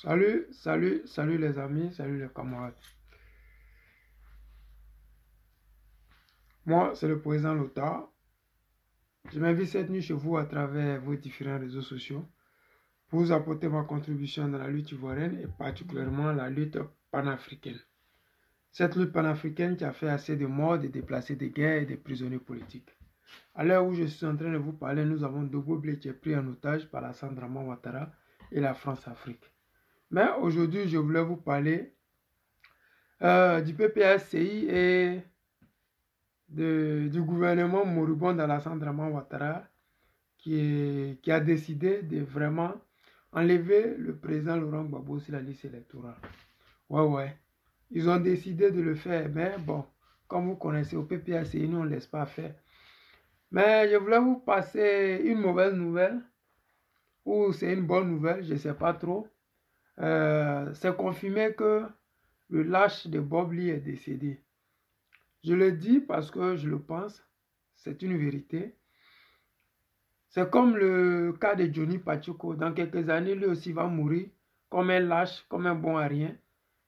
Salut les amis, salut les camarades. Moi, c'est le président Lota. Je m'invite cette nuit chez vous à travers vos différents réseaux sociaux pour vous apporter ma contribution dans la lutte ivoirienne et particulièrement la lutte panafricaine. Cette lutte panafricaine qui a fait assez de morts, de déplacés de guerre et de prisonniers politiques. À l'heure où je suis en train de vous parler, nous avons Dogo Blé qui est pris en otage par la Draman Ouattara et la France-Afrique. Mais aujourd'hui, je voulais vous parler du PPACI et du gouvernement moribond d'Alassane Draman Ouattara qui a décidé de vraiment enlever le président Laurent Gbagbo sur la liste électorale. Ouais. Ils ont décidé de le faire, mais bon, comme vous connaissez, au PPACI, nous on ne laisse pas faire. Mais je voulais vous passer une mauvaise nouvelle, ou c'est une bonne nouvelle, je ne sais pas trop. C'est confirmé que le lâche de Bob Lee est décédé. Je le dis parce que je le pense, c'est une vérité. C'est comme le cas de Johnny Pacheco. Dans quelques années, lui aussi va mourir comme un lâche, comme un bon à rien.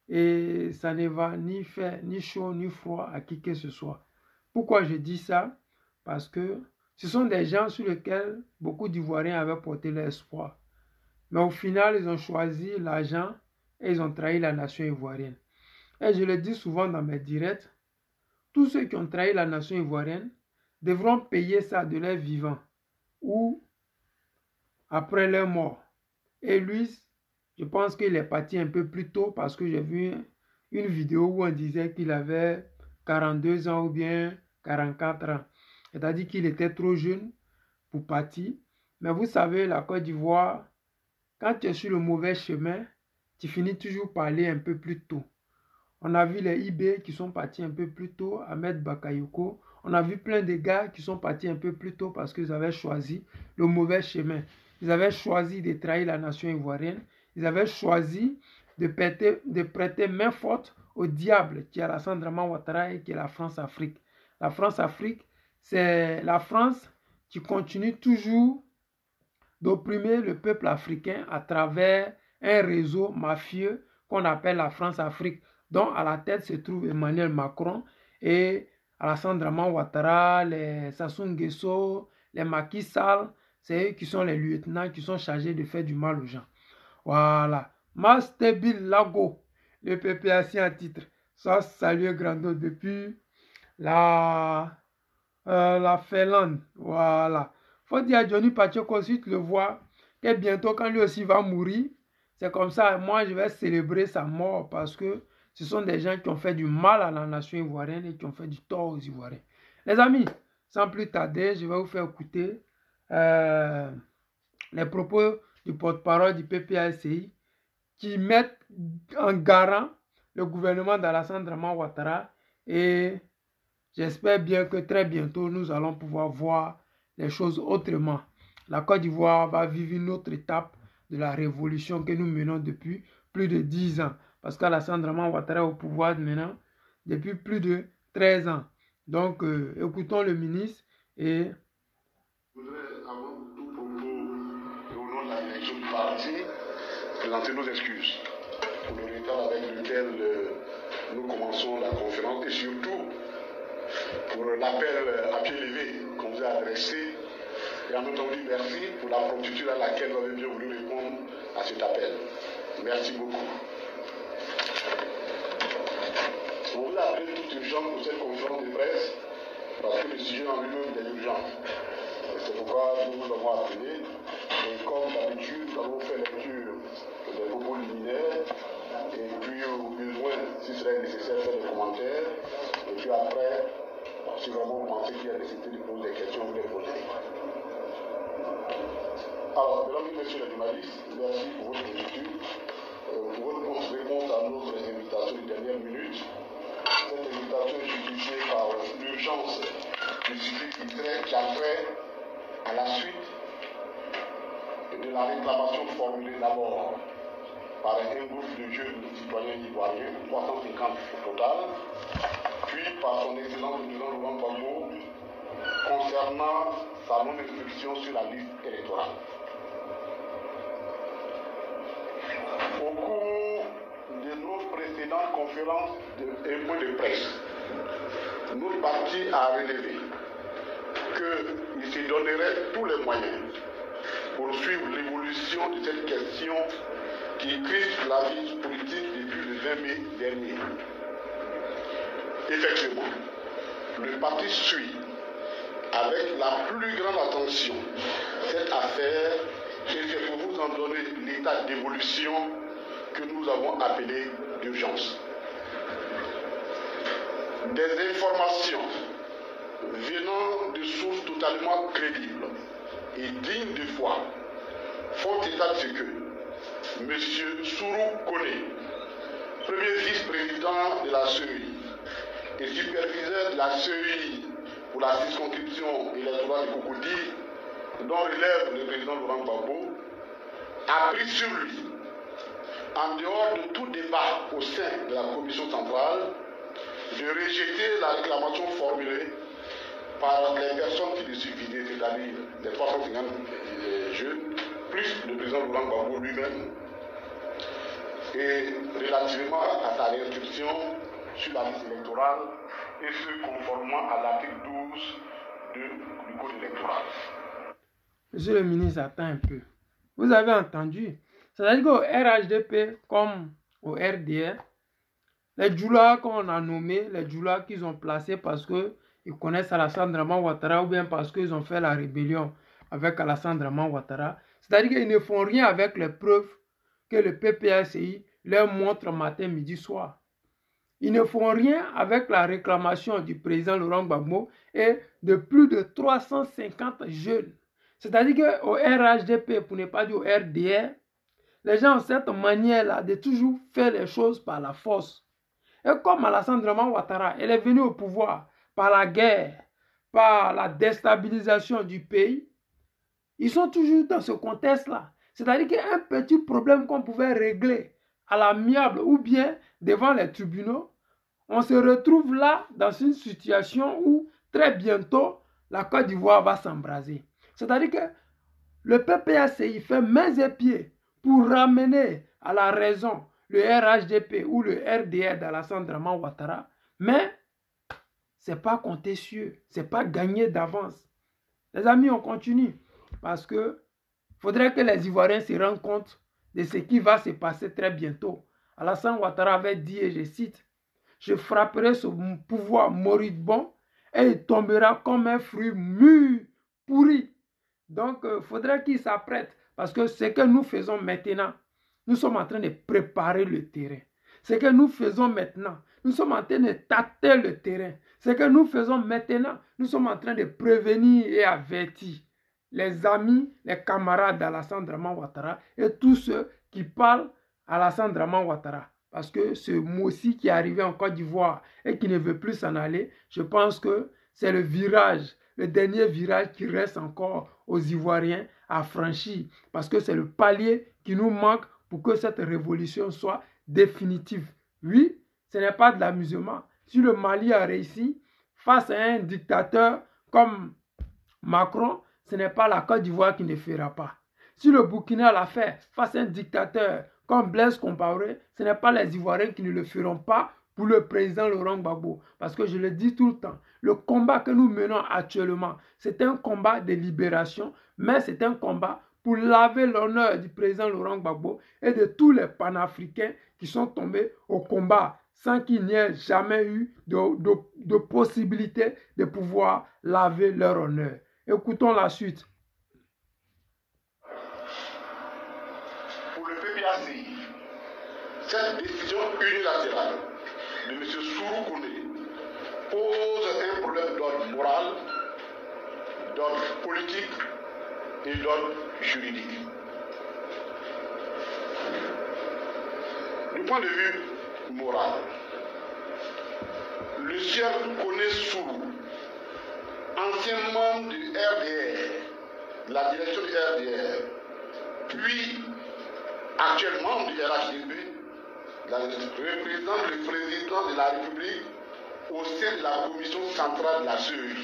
Et ça ne va ni faire ni chaud ni froid à qui que ce soit. Pourquoi je dis ça? Parce que ce sont des gens sur lesquels beaucoup d'Ivoiriens avaient porté l'espoir. Mais au final, ils ont choisi l'argent et ils ont trahi la nation ivoirienne. Et je le dis souvent dans mes directs, tous ceux qui ont trahi la nation ivoirienne devront payer ça de leur vivant ou après leur mort. Et lui, je pense qu'il est parti un peu plus tôt parce que j'ai vu une vidéo où on disait qu'il avait 42 ans ou bien 44 ans. C'est-à-dire qu'il était trop jeune pour partir. Mais vous savez, la Côte d'Ivoire, quand tu es sur le mauvais chemin, tu finis toujours par aller un peu plus tôt. On a vu les IB qui sont partis un peu plus tôt, Ahmed Bakayoko. On a vu plein de gars qui sont partis un peu plus tôt parce qu'ils avaient choisi le mauvais chemin. Ils avaient choisi de trahir la nation ivoirienne. Ils avaient choisi de prêter main forte au diable qui est Alassane Draman Ouattara et qui est la France-Afrique. La France-Afrique, c'est la France qui continue toujours d'opprimer le peuple africain à travers un réseau mafieux qu'on appelle la France-Afrique, dont à la tête se trouve Emmanuel Macron et Alassane Draman Ouattara, les Sassou Nguesso, les Macky Sall, c'est eux qui sont les lieutenants qui sont chargés de faire du mal aux gens. Voilà. Mastebil Lago, le PPAC en titre. Ça, salut Grando depuis la Finlande. Voilà. Faut dire à Johnny Pacheco, si tu le vois, que bientôt, quand lui aussi va mourir, c'est comme ça, moi, je vais célébrer sa mort parce que ce sont des gens qui ont fait du mal à la nation ivoirienne et qui ont fait du tort aux Ivoiriens. Les amis, sans plus tarder, je vais vous faire écouter les propos du porte-parole du PPACI qui mettent en garant le gouvernement d'Alassane Draman Ouattara et j'espère bien que très bientôt, nous allons pouvoir voir les choses autrement. La Côte d'Ivoire va vivre une autre étape de la révolution que nous menons depuis plus de 10 ans. Parce qu'Alassane Draman Ouattara est au pouvoir maintenant depuis plus de 13 ans. Donc, écoutons le ministre et... Je voudrais, avant tout propos et au nom de la direction du parti, présenter nos excuses pour le retard avec lequel nous commençons la conférence et surtout pour l'appel à pied levé qu'on vous a adressé et en même temps dit merci pour la promptitude à laquelle vous avez bien voulu répondre à cet appel. Merci beaucoup. On vous a appelé toute urgence pour cette conférence de presse parce que le sujet en lui-même est urgent. C'est pourquoi nous vous avons appelé et comme d'habitude nous allons faire lecture des propos liminaires et puis au besoin, si cela est nécessaire, faire des commentaires et puis après, si vraiment vous pensez qu'il y a nécessité de poser des questions, vous les posez. Alors, mesdames et messieurs les journalistes, merci pour votre étude, pour votre réponse à notre invitation de dernière minute. Cette invitation est justifiée par l'urgence du sujet qui a trait à la suite de la réclamation formulée d'abord par un groupe de jeunes citoyens ivoiriens, 350 au total, puis par son excellence le président Laurent Gbagbo concernant sa non-inscription sur la liste électorale. Au cours de nos précédentes conférences et points de presse, notre parti a relevé qu'il se donnerait tous les moyens pour suivre l'évolution de cette question qui crispe la vie politique depuis le 20 mai dernier. Effectivement, le parti suit avec la plus grande attention cette affaire et c'est pour vous en donner l'état d'évolution que nous avons appelé d'urgence. Des informations venant de sources totalement crédibles et dignes de foi font état de ce que M. Sourou Kone, premier vice-président de la CEI et superviseur de la CEI pour la circonscription électorale de Cocody, dont relève le président Laurent Gbagbo, a pris sur lui, en dehors de tout débat au sein de la commission centrale, de rejeter la réclamation formulée par les personnes qui le suivaient, c'est-à-dire les 350 jeunes, plus le président Laurent Gbagbo lui-même, et relativement à sa réinscription sur la liste électorale, et ce conformément à l'article 12 du Code électoral. Monsieur le ministre, attends un peu. Vous avez entendu? C'est-à-dire qu'au RHDP, comme au RDR, les djoulas qu'on a nommés, les djoulas qu'ils ont placés parce qu'ils connaissent Alassane Draman Ouattara ou bien parce qu'ils ont fait la rébellion avec Alassane Draman Ouattara, c'est-à-dire qu'ils ne font rien avec les preuves que le PPACI leur montre matin, midi, soir. Ils ne font rien avec la réclamation du président Laurent Gbagbo et de plus de 350 jeunes. C'est-à-dire qu'au RHDP, pour ne pas dire au RDR, les gens ont cette manière-là de toujours faire les choses par la force. Et comme Alassane Draman Ouattara, elle est venue au pouvoir par la guerre, par la déstabilisation du pays, ils sont toujours dans ce contexte-là. C'est-à-dire qu'un petit problème qu'on pouvait régler à l'amiable ou bien devant les tribunaux, on se retrouve là dans une situation où très bientôt la Côte d'Ivoire va s'embraser. C'est-à-dire que le PPACI fait mains et pieds pour ramener à la raison le RHDP ou le RDR d'Alassane Draman Ouattara, mais ce n'est pas compté sur, ce n'est pas gagné d'avance. Les amis, on continue parce que faudrait que les Ivoiriens se rendent compte de ce qui va se passer très bientôt. Alassane Ouattara avait dit, et je cite, « Je frapperai ce pouvoir moribond et il tombera comme un fruit mûr, pourri. » Donc, il faudrait qu'il s'apprête parce que ce que nous faisons maintenant, nous sommes en train de préparer le terrain. Ce que nous faisons maintenant, nous sommes en train de tâter le terrain. Ce que nous faisons maintenant, nous sommes en train de prévenir et avertir les amis, les camarades d'Alassane Draman Ouattara et tous ceux qui parlent à Alassane Draman Ouattara. Parce que ce mot-ci qui est arrivé en Côte d'Ivoire et qui ne veut plus s'en aller, je pense que c'est le virage, le dernier virage qui reste encore aux Ivoiriens à franchir. Parce que c'est le palier qui nous manque pour que cette révolution soit définitive. Oui, ce n'est pas de l'amusement. Si le Mali a réussi face à un dictateur comme Macron, ce n'est pas la Côte d'Ivoire qui ne fera pas. Si le Burkina l'a fait face à un dictateur comme Blaise Compaoré, ce n'est pas les Ivoiriens qui ne le feront pas pour le président Laurent Gbagbo. Parce que je le dis tout le temps, le combat que nous menons actuellement, c'est un combat de libération, mais c'est un combat pour laver l'honneur du président Laurent Gbagbo et de tous les panafricains qui sont tombés au combat sans qu'il n'y ait jamais eu de possibilité de pouvoir laver leur honneur. Écoutons la suite. Pour le PPACI, cette décision unilatérale de M. Sourou Kone pose un problème d'ordre moral, d'ordre politique et d'ordre juridique. Du point de vue moral, le sieur Kone Sourou, ancien membre du RDR, la direction du RDR, puis actuellement du RHDP, représente le président de la République au sein de la commission centrale de la CEI.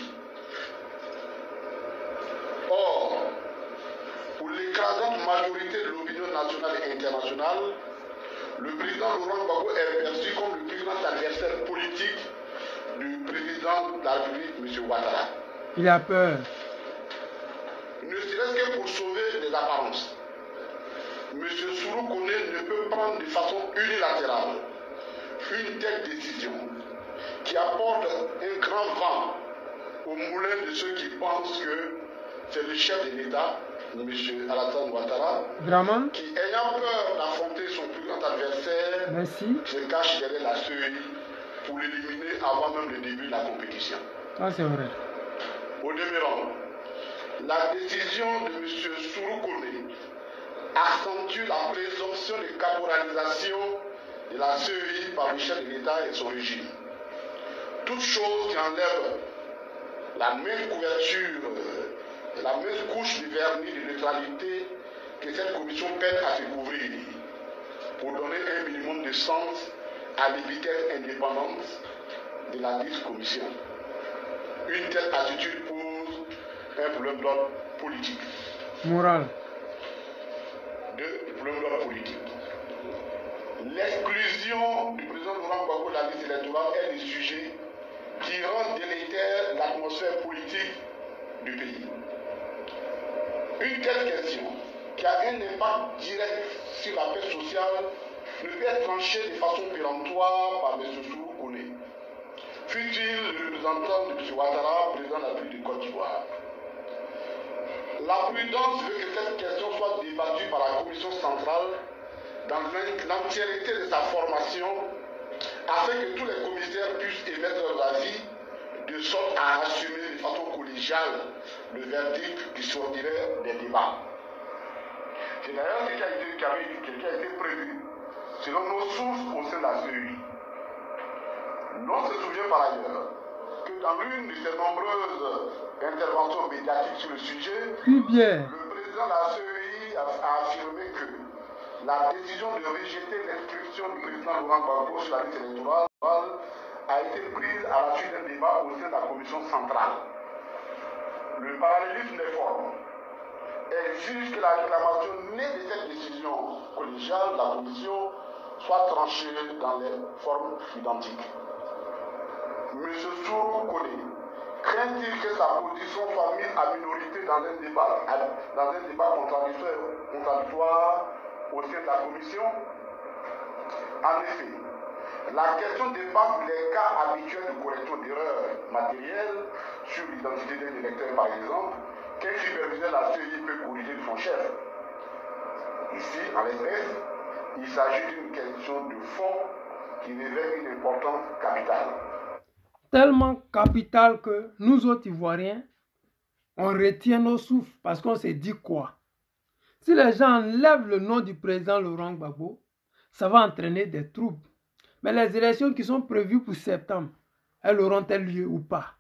Or, pour l'écrasante majorité de l'opinion nationale et internationale, le président Laurent Gbagbo est perçu comme le plus grand adversaire politique du président de la République, M. Ouattara. Il a peur. Ne serait-ce que pour sauver les apparences. M. Sourou Kone ne peut prendre de façon unilatérale une telle décision qui apporte un grand vent au moulin de ceux qui pensent que c'est le chef de l'État, M. Alassane Ouattara, qui, ayant peur d'affronter son plus grand adversaire, se cache derrière la CEI pour l'éliminer avant même le début de la compétition. Ah, c'est vrai. Au demeurant, la décision de M. Sourou Kone accentue la présomption de caporalisation de la CEI par le chef de l'État et son régime. Toute chose qui enlève la même couverture, la même couche de vernis de neutralité que cette commission peine à se couvrir pour donner un minimum de sens à l'épithète indépendante de la dite commission. Une telle attitude pose un problème d'ordre politique. Moral. Deux problèmes d'ordre politique. L'exclusion du président Laurent Gbagbo de la liste électorale est le sujet qui rend délétère l'atmosphère politique du pays. Une telle question, qui a un impact direct sur la paix sociale, ne peut être tranchée de façon péremptoire par M. Sourou Kone, fut-il le représentant de M. Ouattara, président de la République de Côte d'Ivoire. La prudence veut que cette question soit débattue par la commission centrale dans l'entièreté de sa formation, afin que tous les commissaires puissent émettre leurs avis, de sorte à assumer de façon collégiale le verdict qui sortirait des débats. C'est d'ailleurs ce qui a été prévu, selon nos sources au sein de la CEI. L'on se souvient par ailleurs que dans l'une de ses nombreuses interventions médiatiques sur le sujet, le président de la CEI a affirmé que la décision de rejeter l'inscription du président Laurent Gbagbo sur la liste électorale a été prise à la suite d'un débat au sein de la commission centrale. Le parallélisme des formes exige que la réclamation née de cette décision collégiale de la commission soit tranchée dans les formes identiques. M. Sourou Kone craint-il que sa position soit mise à minorité dans un débat contradictoire au sein de la commission? En effet, la question dépasse les cas habituels de correction d'erreurs matérielles sur l'identité d'un électeur, par exemple, qu'un superviseur de la CEI peut corriger de son chef. Ici, en l'espèce, il s'agit d'une question de fond qui révèle une importance capitale. Tellement capitale que nous autres Ivoiriens, on retient nos souffles parce qu'on s'est dit quoi? Si les gens enlèvent le nom du président Laurent Gbagbo, ça va entraîner des troubles. Mais les élections qui sont prévues pour septembre, elles auront-elles lieu ou pas?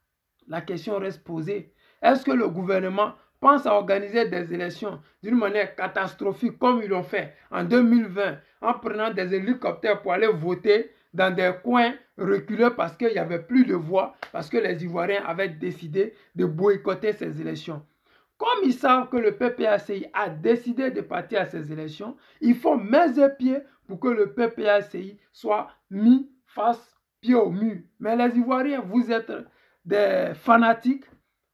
La question reste posée. Est-ce que le gouvernement pense à organiser des élections d'une manière catastrophique comme ils l'ont fait en 2020 en prenant des hélicoptères pour aller voter dans des coins reculés parce qu'il n'y avait plus de voix, parce que les Ivoiriens avaient décidé de boycotter ces élections? Comme ils savent que le PPACI a décidé de partir à ces élections, ils font main et pied pour que le PPACI soit mis face pied au mur. Mais les Ivoiriens, vous êtes des fanatiques,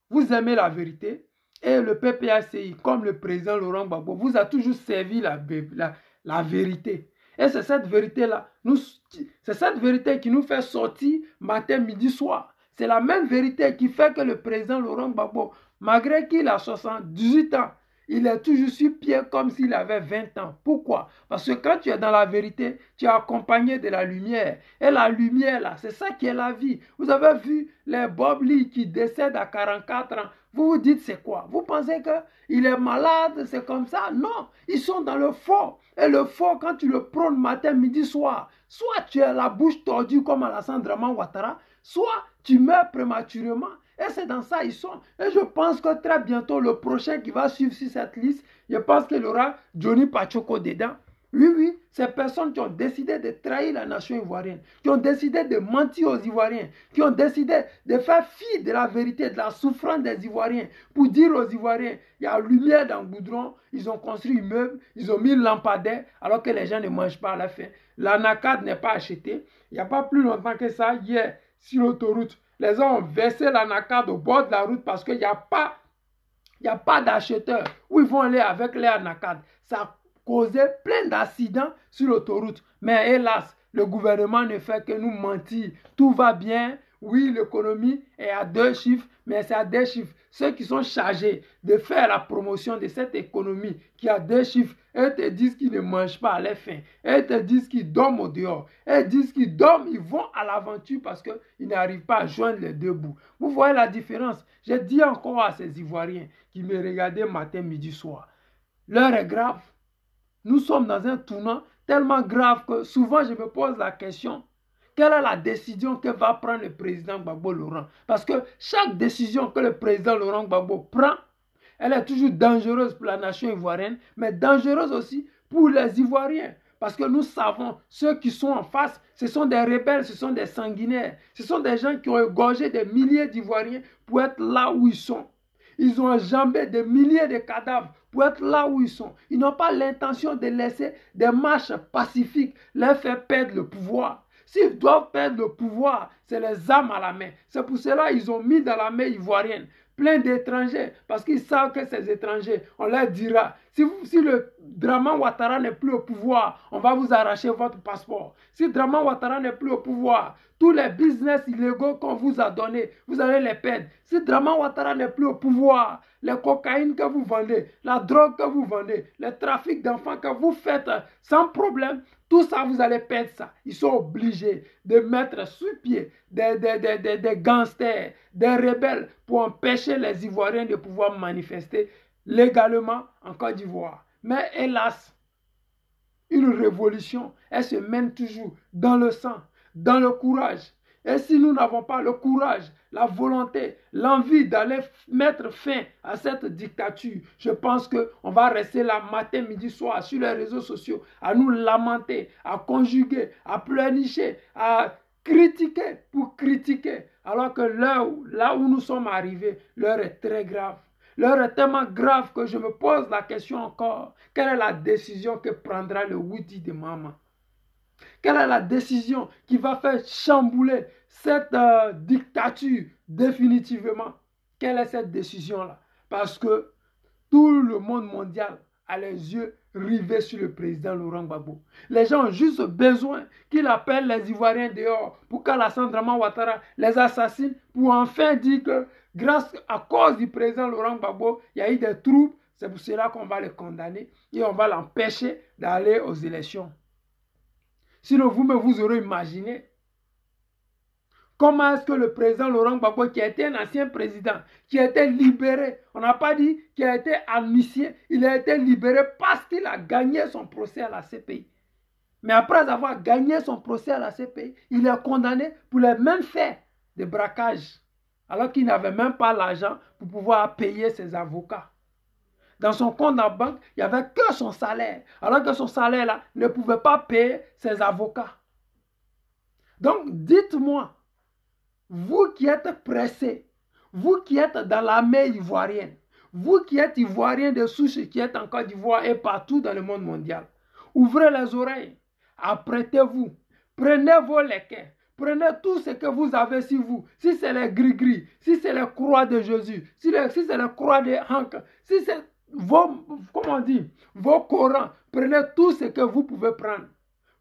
vous aimez la vérité, et le PPACI, comme le président Laurent Gbagbo, vous a toujours servi la vérité. Et c'est cette vérité-là, c'est cette vérité qui nous fait sortir matin, midi, soir. C'est la même vérité qui fait que le président Laurent Gbagbo, malgré qu'il a 78 ans, il est toujours sur pied comme s'il avait 20 ans. Pourquoi? Parce que quand tu es dans la vérité, tu es accompagné de la lumière. Et la lumière, là, c'est ça qui est la vie. Vous avez vu les Bob Lee qui décèdent à 44 ans. Vous vous dites, c'est quoi? Vous pensez qu'il est malade, c'est comme ça? Non, ils sont dans le faux. Et le faux, quand tu le prônes matin, midi, soir, soit tu as la bouche tordue comme Alassane Ouattara, soit tu meurs prématurément. Et c'est dans ça ils sont. Et je pense que très bientôt, le prochain qui va suivre sur cette liste, je pense qu'il y aura Johnny Pachoko dedans. Oui, oui, ces personnes qui ont décidé de trahir la nation ivoirienne, qui ont décidé de mentir aux Ivoiriens, qui ont décidé de faire fi de la vérité, de la souffrance des Ivoiriens, pour dire aux Ivoiriens, il y a lumière dans le goudron, ils ont construit un immeuble, ils ont mis le lampadaire, alors que les gens ne mangent pas à la fin. L'anacade n'est pas achetée. Il n'y a pas plus longtemps que ça, hier, sur l'autoroute, les gens ont versé l'anacade au bord de la route parce qu'il n'y a pas d'acheteurs où ils vont aller avec les anacades. Ça causé plein d'accidents sur l'autoroute. Mais hélas, le gouvernement ne fait que nous mentir. Tout va bien. Oui, l'économie est à 2 chiffres, mais c'est à 2 chiffres. Ceux qui sont chargés de faire la promotion de cette économie qui a 2 chiffres, eux te disent qu'ils ne mangent pas à leur faim. Eux te disent qu'ils dorment au dehors. Eux disent qu'ils dorment, ils vont à l'aventure parce qu'ils n'arrivent pas à joindre les deux bouts. Vous voyez la différence? J'ai dit encore à ces Ivoiriens qui me regardaient matin, midi, soir. L'heure est grave. Nous sommes dans un tournant tellement grave que souvent je me pose la question, quelle est la décision que va prendre le président Gbagbo Laurent? Parce que chaque décision que le président Laurent Gbagbo prend, elle est toujours dangereuse pour la nation ivoirienne, mais dangereuse aussi pour les Ivoiriens. Parce que nous savons, ceux qui sont en face, ce sont des rebelles, ce sont des sanguinaires. Ce sont des gens qui ont égorgé des milliers d'Ivoiriens pour être là où ils sont. Ils ont enjambé des milliers de cadavres pour être là où ils sont. Ils n'ont pas l'intention de laisser des marches pacifiques leur faire perdre le pouvoir. S'ils doivent perdre le pouvoir, c'est les armes à la main. C'est pour cela qu'ils ont mis dans la main ivoirienne plein d'étrangers, parce qu'ils savent que ces étrangers, on leur dira, si le Draman Ouattara n'est plus au pouvoir, on va vous arracher votre passeport. Si Draman Ouattara n'est plus au pouvoir, tous les business illégaux qu'on vous a donnés, vous allez les perdre. Si Draman Ouattara n'est plus au pouvoir, les cocaïnes que vous vendez, la drogue que vous vendez, le trafic d'enfants que vous faites sans problème, tout ça, vous allez perdre ça. Ils sont obligés de mettre sur pied des gangsters, des rebelles pour empêcher les Ivoiriens de pouvoir manifester légalement en Côte d'Ivoire. Mais hélas, une révolution, elle se mène toujours dans le sang, dans le courage. Et si nous n'avons pas le courage, la volonté, l'envie d'aller mettre fin à cette dictature, je pense qu'on va rester là matin, midi, soir sur les réseaux sociaux à nous lamenter, à conjuguer, à pleurnicher, à critiquer pour critiquer. Alors que là où nous sommes arrivés, l'heure est très grave. L'heure est tellement grave que je me pose la question encore. Quelle est la décision que prendra le Widi de Maman? Quelle est la décision qui va faire chambouler cette dictature définitivement? Quelle est cette décision-là? Parce que tout le monde mondial a les yeux rivés sur le président Laurent Gbagbo. Les gens ont juste besoin qu'il appelle les Ivoiriens dehors pour qu'Alassane Draman Ouattara les assassine pour enfin dire que à cause du président Laurent Gbagbo, il y a eu des troubles. C'est pour cela qu'on va le condamner et on va l'empêcher d'aller aux élections. Sinon, vous aurez imaginé comment est-ce que le président Laurent Gbagbo, qui a été un ancien président, qui a été libéré, on n'a pas dit qu'il a été amnistié, il a été libéré parce qu'il a gagné son procès à la CPI. Mais après avoir gagné son procès à la CPI, il est condamné pour les mêmes faits de braquage, alors qu'il n'avait même pas l'argent pour pouvoir payer ses avocats. Dans son compte en banque, il n'y avait que son salaire, alors que son salaire-là ne pouvait pas payer ses avocats. Donc, dites-moi, vous qui êtes pressés, vous qui êtes dans l'armée ivoirienne, vous qui êtes ivoirien de souche, qui êtes en Côte d'Ivoire et partout dans le monde mondial, ouvrez les oreilles, apprêtez-vous, prenez vos léquets, prenez tout ce que vous avez sur vous. Si c'est les gris-gris, si c'est les croix de Jésus, si c'est les croix de Hank, si c'est vos Corans, prenez tout ce que vous pouvez prendre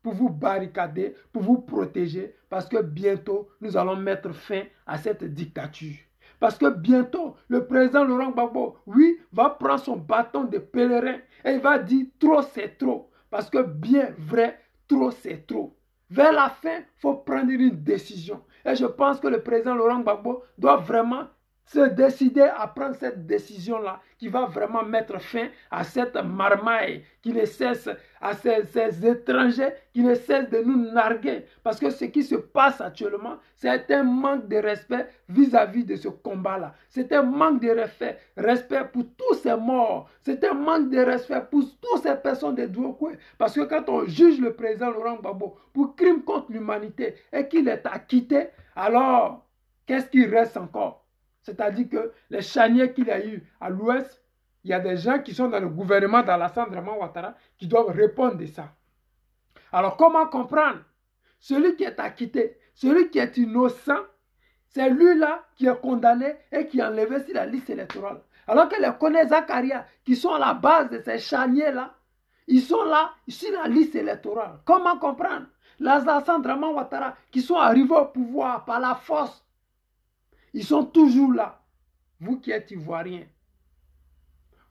pour vous barricader, pour vous protéger, parce que bientôt, nous allons mettre fin à cette dictature. Parce que bientôt, le président Laurent Gbagbo, oui, va prendre son bâton de pèlerin et il va dire trop c'est trop. Parce que bien vrai, trop c'est trop. Vers la fin, il faut prendre une décision. Et je pense que le président Laurent Gbagbo doit vraiment se décider à prendre cette décision-là qui va vraiment mettre fin à cette marmaille qui ne cesse, à ces étrangers qui ne cessent de nous narguer. Parce que ce qui se passe actuellement, c'est un manque de respect vis-à-vis de ce combat-là. C'est un manque de respect pour tous ces morts. C'est un manque de respect pour toutes ces personnes de Douokoué. Parce que quand on juge le président Laurent Gbagbo pour crime contre l'humanité et qu'il est acquitté, alors qu'est-ce qui reste encore? C'est-à-dire que les charniers qu'il a eu à l'ouest, il y a des gens qui sont dans le gouvernement d'Alassane Draman Ouattara qui doivent répondre de ça. Alors comment comprendre? Celui qui est acquitté, celui qui est innocent, c'est lui-là qui est condamné et qui est enlevé sur la liste électorale. Alors que les Koné Zakaria, qui sont à la base de ces charniers-là, ils sont là sur la liste électorale. Comment comprendre? Les Alassane Draman Ouattara qui sont arrivés au pouvoir par la force, ils sont toujours là. Vous qui êtes Ivoiriens,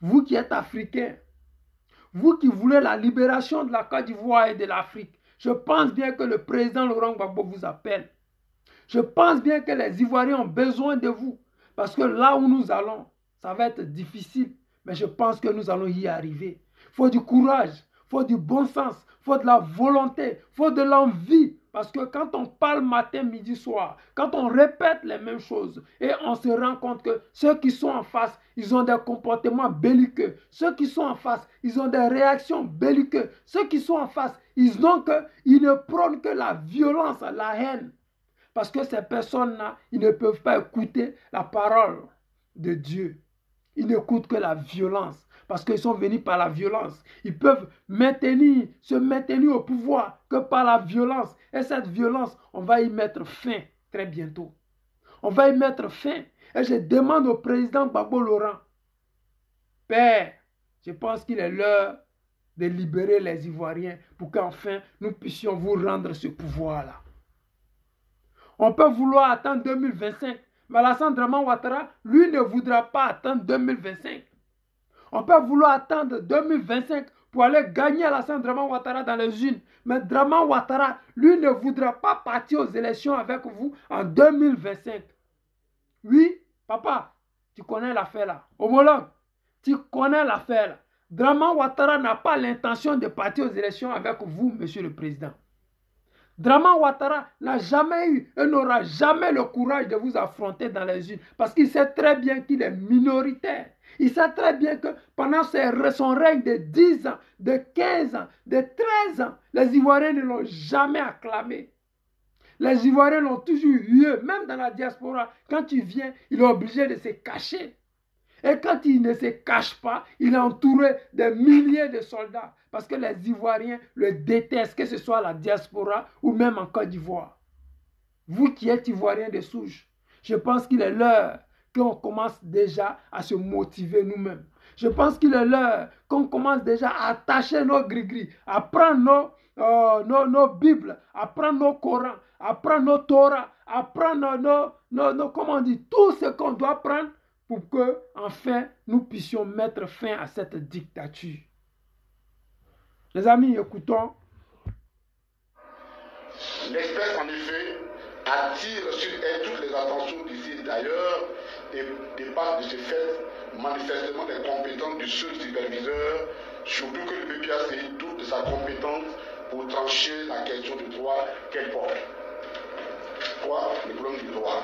vous qui êtes Africains, vous qui voulez la libération de la Côte d'Ivoire et de l'Afrique, je pense bien que le président Laurent Gbagbo vous appelle. Je pense bien que les Ivoiriens ont besoin de vous. Parce que là où nous allons, ça va être difficile. Mais je pense que nous allons y arriver. Il faut du courage, il faut du bon sens, il faut de la volonté, il faut de l'envie. Parce que quand on parle matin, midi, soir, quand on répète les mêmes choses et on se rend compte que ceux qui sont en face, ils ont des comportements belliqueux. Ceux qui sont en face, ils ont des réactions belliqueuses. Ceux qui sont en face, ils ne prônent que la violence, la haine. Parce que ces personnes-là, ils ne peuvent pas écouter la parole de Dieu. Ils n'écoutent que la violence. Parce qu'ils sont venus par la violence. Ils peuvent se maintenir au pouvoir que par la violence. Et cette violence, on va y mettre fin très bientôt. On va y mettre fin. Et je demande au président Gbagbo Laurent, Père, je pense qu'il est l'heure de libérer les Ivoiriens pour qu'enfin nous puissions vous rendre ce pouvoir-là. On peut vouloir attendre 2025, mais Alassane Draman Ouattara, lui, ne voudra pas attendre 2025. On peut vouloir attendre 2025 pour aller gagner Alassane Draman Ouattara dans les urnes. Mais Draman Ouattara, lui, ne voudra pas partir aux élections avec vous en 2025. Oui, papa, tu connais l'affaire là. Homologue, tu connais l'affaire là. Draman Ouattara n'a pas l'intention de partir aux élections avec vous, monsieur le président. Draman Ouattara n'a jamais eu et n'aura jamais le courage de vous affronter dans les urnes parce qu'il sait très bien qu'il est minoritaire. Il sait très bien que pendant son règne de 10 ans, de 15 ans, de 13 ans, les Ivoiriens ne l'ont jamais acclamé. Les Ivoiriens l'ont toujours eu, même dans la diaspora. Quand il vient, il est obligé de se cacher. Et quand il ne se cache pas, il est entouré de milliers de soldats. Parce que les Ivoiriens le détestent, que ce soit à la diaspora ou même en Côte d'Ivoire. Vous qui êtes Ivoiriens de souche, je pense qu'il est l'heure qu'on commence déjà à se motiver nous-mêmes. Je pense qu'il est l'heure qu'on commence déjà à attacher nos gris-gris, à prendre nos Bibles, à prendre nos Corans, à prendre nos Torahs, à prendre comment on dit, tout ce qu'on doit prendre pour que, enfin, nous puissions mettre fin à cette dictature. Les amis, écoutons. L'espèce, en effet, attire sur elle toutes les attentions d'ici et d'ailleurs et dépasse de ce fait manifestement les compétences du seul superviseur, surtout que le BPACI doute de sa compétence pour trancher la question du droit qu'elle porte. Quoi? Le problème du droit.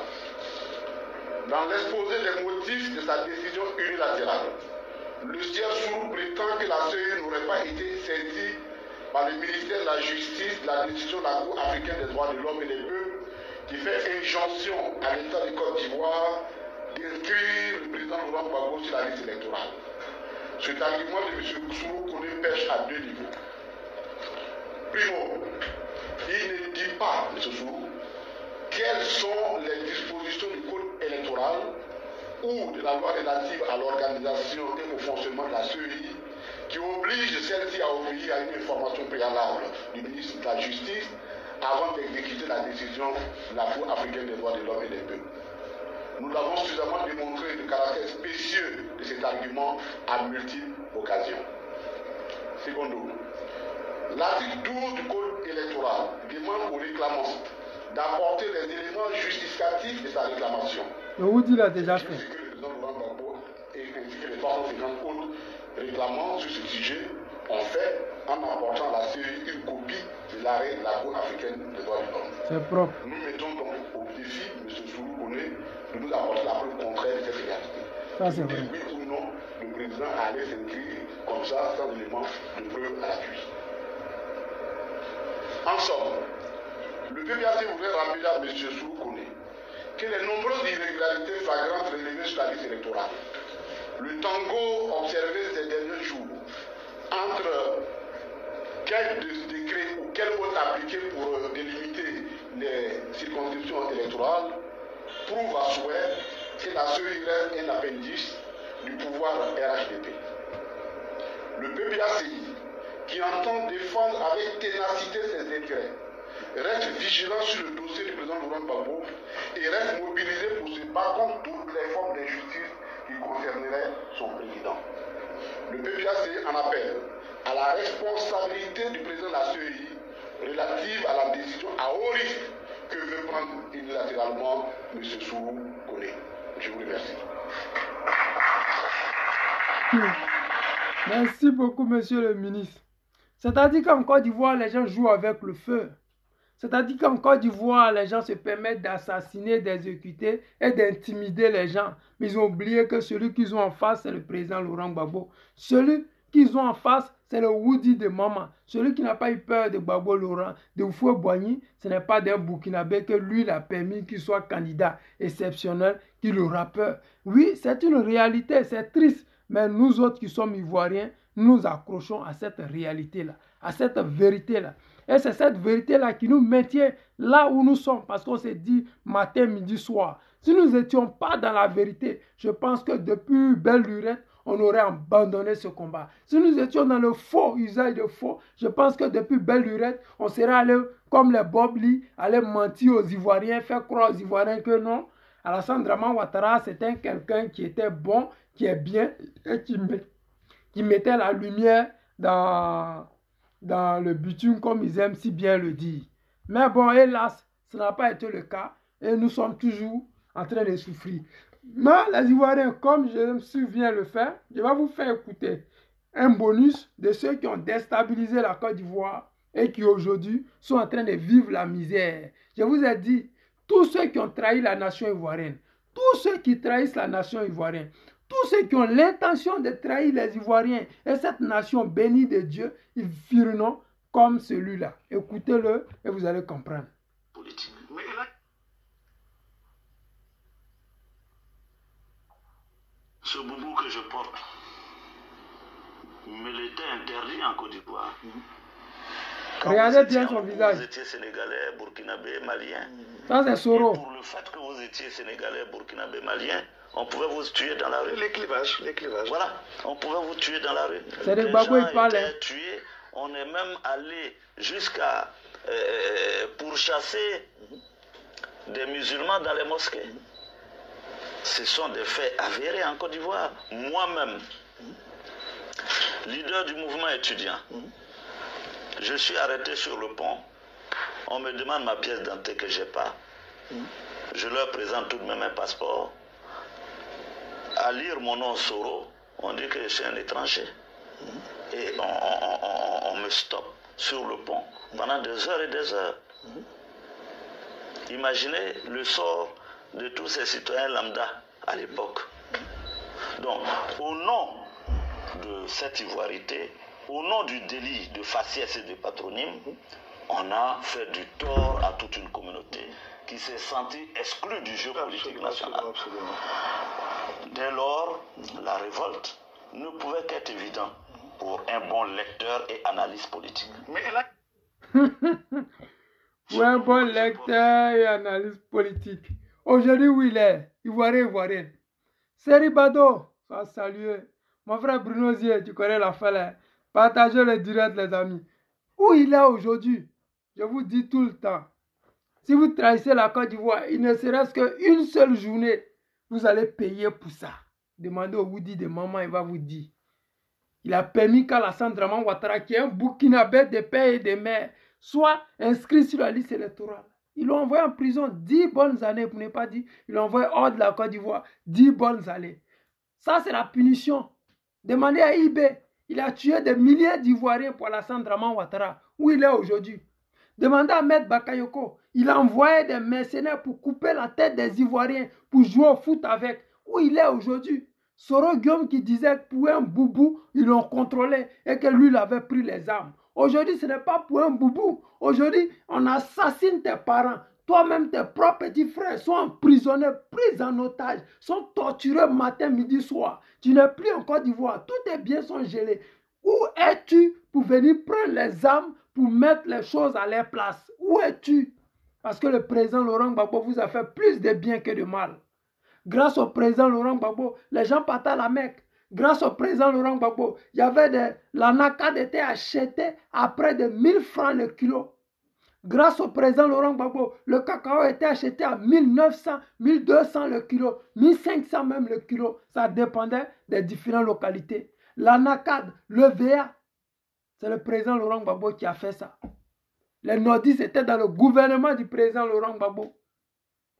Dans l'exposé des motifs de sa décision unilatérale, le sieur Sourou prétend que la CEI n'aurait pas été saisie par le ministère de la Justice de la décision de la Cour africaine des droits de l'homme et des peuples qui fait injonction à l'État de Côte d'Ivoire d'inscrire le président Laurent Gbagbo sur la liste électorale. Cet argument de M. Sourou connaît pêche à deux niveaux. Primo, il ne dit pas, M. Sourou, quelles sont les dispositions du code électoral ou de la loi relative à l'organisation et au fonctionnement de la CEI qui oblige celle-ci à obéir à une information préalable du ministre de la Justice avant d'exécuter la décision de la Cour africaine des droits de l'homme et des peuples. Nous l'avons suffisamment démontré le caractère spécieux de cet argument à multiples occasions. Secondo, l'article 12 du Code électoral demande aux réclamants d'apporter les éléments justificatifs de sa réclamation. Le Woody l'a déjà fait. C'est que le président Laurent Gbagbo ainsi que les 350 autres réclamants sur ce sujet ont fait en apportant à la CEI une copie de l'arrêt de la Cour africaine des droits de l'homme. C'est propre. Nous mettons donc au défi M. Soulou Kone de nous apporter la preuve contraire de cette réalité. Ça, c'est vrai. Oui ou non, le président allait s'inscrire comme ça, sans élément de preuve à l'appui. En somme, le PPAC voudrait rappeler à M. Soulou Kone que les nombreuses irrégularités flagrantes relevées sur la liste électorale, le tango observé ces derniers jours entre quel décret ou quel vote appliqué pour délimiter les circonscriptions électorales prouve à souhait que la CEI reste un appendice du pouvoir RHDP. Le PPACI, qui entend défendre avec ténacité ses intérêts, reste vigilant sur le dossier du président Laurent Gbagbo et reste mobilisé pour se battre contre toutes les formes d'injustice qui concerneraient son président. Le PPACI en appelle à la responsabilité du président de la CEI relative à la décision à haut risque que veut prendre unilatéralement M. Soulou Kone. Je vous remercie. Merci beaucoup, monsieur le ministre. C'est-à-dire qu'en Côte d'Ivoire, les gens jouent avec le feu. C'est-à-dire qu'en Côte d'Ivoire, les gens se permettent d'assassiner, d'exécuter et d'intimider les gens. Mais ils ont oublié que celui qu'ils ont en face, c'est le président Laurent Gbagbo. Celui qu'ils ont en face, c'est le Woody de Maman. Celui qui n'a pas eu peur de Gbagbo Laurent, de Houphouët-Boigny, ce n'est pas d'un Burkinabé que lui, il a permis qu'il soit candidat exceptionnel, qu'il aura peur. Oui, c'est une réalité, c'est triste. Mais nous autres qui sommes Ivoiriens, nous accrochons à cette réalité-là, à cette vérité-là. Et c'est cette vérité-là qui nous maintient là où nous sommes, parce qu'on s'est dit matin, midi, soir. Si nous n'étions pas dans la vérité, je pense que depuis belle lurette, on aurait abandonné ce combat. Si nous étions dans le faux usage de faux, je pense que depuis belle lurette, on serait allé, comme les Bob Lee, aller mentir aux Ivoiriens, faire croire aux Ivoiriens que non. Alassane Dramane Ouattara, c'était quelqu'un qui était bon, qui est bien, et qui mettait la lumière dans le bitume, comme ils aiment si bien le dire. Mais bon, hélas, ce n'a pas été le cas, et nous sommes toujours en train de souffrir. Mais les Ivoiriens, comme je me souviens le faire, je vais vous faire écouter un bonus de ceux qui ont déstabilisé la Côte d'Ivoire et qui aujourd'hui sont en train de vivre la misère. Je vous ai dit, tous ceux qui ont trahi la nation ivoirienne, tous ceux qui trahissent la nation ivoirienne, tous ceux qui ont l'intention de trahir les Ivoiriens et cette nation bénie de Dieu, ils firent comme celui-là. Écoutez-le et vous allez comprendre. Politique. Ce boubou que je porte me l'était interdit en Côte d'Ivoire. Regardez bien son visage. Vous étiez sénégalais, burkinabé, malien. Ça c'est Soro. Pour le fait que vous étiez sénégalais, burkinabé, malien, on pouvait vous tuer dans la rue. Les clivages. Voilà, on pouvait vous tuer dans la rue. C'est des Gbagbo, il parle. Tués. On est même allé jusqu'à pourchasser des musulmans dans les mosquées. Ce sont des faits avérés en Côte d'Ivoire. Moi-même, leader du mouvement étudiant, je suis arrêté sur le pont. On me demande ma pièce d'identité que je n'ai pas. Je leur présente tout de même un passeport. À lire mon nom Soro, on dit que je suis un étranger. Et on me stoppe sur le pont pendant des heures et des heures. Imaginez le sort de tous ces citoyens lambda à l'époque. Donc, au nom de cette ivoirité, au nom du délit de faciès et de patronyme, on a fait du tort à toute une communauté qui s'est sentie exclue du jeu politique national. Dès lors, la révolte ne pouvait qu'être évidente pour un bon lecteur et analyste politique. Mais pour un bon lecteur et analyste politique. Aujourd'hui, où il est, Ivoirien. Seribado, ça salue. Mon frère Bruno Zier, tu connais la là. Partagez le direct, les amis. Où il est aujourd'hui, je vous dis tout le temps. Si vous trahissez la Côte d'Ivoire, il ne serait-ce qu'une seule journée, vous allez payer pour ça. Demandez au Woody de Maman, il va vous dire. Il a permis qu'Alassane Dramane Ouattara, qui est un Burkinabé de père et de mère, soit inscrit sur la liste électorale. Ils l'ont envoyé en prison 10 bonnes années, pour ne pas dire, ils l'ont envoyé hors de la Côte d'Ivoire 10 bonnes années. Ça, c'est la punition. Demandez à IB, il a tué des milliers d'Ivoiriens pour Alassane Dramane Ouattara, où il est aujourd'hui. Demandez à Maître Bakayoko, il a envoyé des mercenaires pour couper la tête des Ivoiriens, pour jouer au foot avec, où il est aujourd'hui. Soro Guillaume qui disait que pour un boubou, ils l'ont contrôlé et que lui, il avait pris les armes. Aujourd'hui, ce n'est pas pour un boubou. Aujourd'hui, on assassine tes parents. Toi-même, tes propres petits frères sont emprisonnés, pris en otage, sont torturés matin, midi, soir. Tu n'es plus en Côte d'Ivoire. Tous tes biens sont gelés. Où es-tu pour venir prendre les armes pour mettre les choses à leur place? Où es-tu? Parce que le président Laurent Gbagbo vous a fait plus de bien que de mal. Grâce au président Laurent Gbagbo, les gens partaient à la Mecque. Grâce au président Laurent Gbagbo, il y avait la NACAD était achetée à près de 1000 francs le kilo. Grâce au président Laurent Gbagbo, le cacao était acheté à 1900, 1200 le kilo, 1500 même le kilo. Ça dépendait des différentes localités. La NACAD, le VA, c'est le président Laurent Gbagbo qui a fait ça. Les nordistes étaient dans le gouvernement du président Laurent Gbagbo.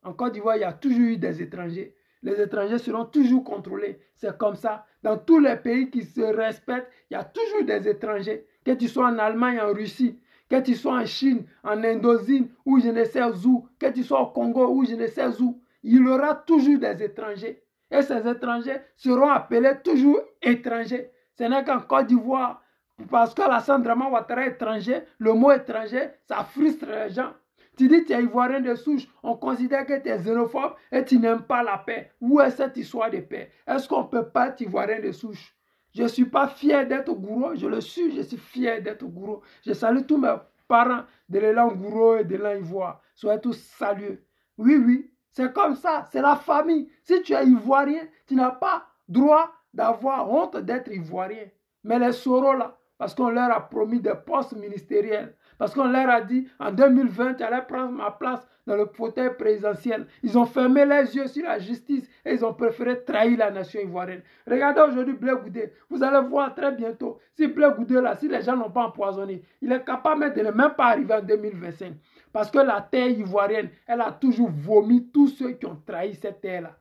En Côte d'Ivoire, il y a toujours eu des étrangers. Les étrangers seront toujours contrôlés. C'est comme ça. Dans tous les pays qui se respectent, il y a toujours des étrangers. Que tu sois en Allemagne, en Russie, que tu sois en Chine, en Indonésie, ou je ne sais où, que tu sois au Congo, ou je ne sais où, il y aura toujours des étrangers. Et ces étrangers seront appelés toujours étrangers. Ce n'est qu'en Côte d'Ivoire, parce qu'Alassane Dramane Ouattara est étranger, le mot étranger, ça frustre les gens. Tu dis que tu es ivoirien de souche, on considère que tu es xénophobe et tu n'aimes pas la paix. Où est cette histoire de paix? Est-ce qu'on ne peut pas être ivoirien de souche? Je ne suis pas fier d'être gourou, je le suis, je suis fier d'être gourou. Je salue tous mes parents de l'élan gourou et de l'élan ivoire. Soyez tous salués. Oui, oui, c'est comme ça, c'est la famille. Si tu es ivoirien, tu n'as pas droit d'avoir honte d'être ivoirien. Mais les Soros là, parce qu'on leur a promis des postes ministériels, parce qu'on leur a dit en 2020, tu allais prendre ma place dans le fauteuil présidentiel. Ils ont fermé les yeux sur la justice et ils ont préféré trahir la nation ivoirienne. Regardez aujourd'hui Blé Goudé. Vous allez voir très bientôt, si Blé Goudé là, si les gens n'ont pas empoisonné, il est capable de ne même pas arriver en 2025. Parce que la terre ivoirienne, elle a toujours vomi tous ceux qui ont trahi cette terre-là.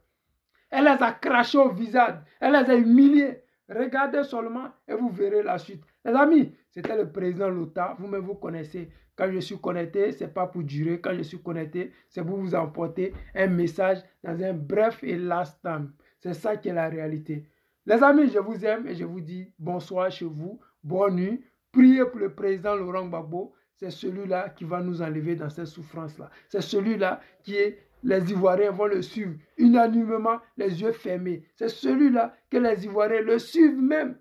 Elle les a crachés au visage, elle les a humiliés. Regardez seulement et vous verrez la suite. Les amis, c'était le président Lota. Vous-même, vous connaissez. Quand je suis connecté, ce n'est pas pour durer. Quand je suis connecté, c'est pour vous emporter un message dans un bref et last time. C'est ça qui est la réalité. Les amis, je vous aime et je vous dis bonsoir chez vous. Bonne nuit. Priez pour le président Laurent Gbagbo. C'est celui-là qui va nous enlever dans cette souffrance-là. C'est celui-là qui est... Les Ivoiriens vont le suivre unanimement, les yeux fermés. C'est celui-là que les Ivoiriens le suivent même,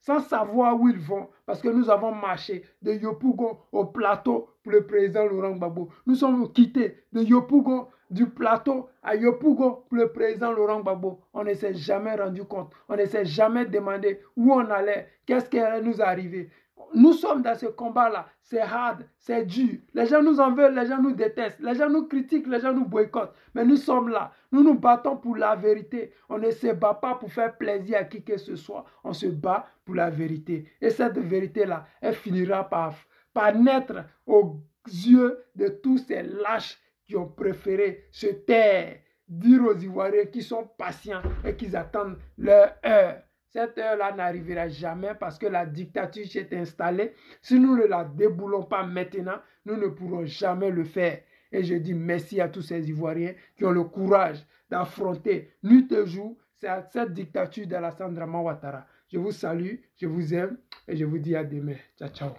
sans savoir où ils vont. Parce que nous avons marché de Yopougon au plateau pour le président Laurent Gbagbo. Nous sommes quittés de Yopougon, du plateau à Yopougon pour le président Laurent Gbagbo. On ne s'est jamais rendu compte. On ne s'est jamais demandé où on allait, qu'est-ce qui allait nous arriver. Nous sommes dans ce combat-là, c'est hard, c'est dur. Les gens nous en veulent, les gens nous détestent, les gens nous critiquent, les gens nous boycottent. Mais nous sommes là, nous nous battons pour la vérité. On ne se bat pas pour faire plaisir à qui que ce soit. On se bat pour la vérité. Et cette vérité-là, elle finira par naître aux yeux de tous ces lâches qui ont préféré se taire, dire aux Ivoiriens qui sont patients et qui attendent leur heure. Cette heure-là n'arrivera jamais parce que la dictature s'est installée. Si nous ne la déboulons pas maintenant, nous ne pourrons jamais le faire. Et je dis merci à tous ces Ivoiriens qui ont le courage d'affronter nuit et jour cette dictature d'Alassane Dramane Ouattara. Je vous salue, je vous aime et je vous dis à demain. Ciao, ciao.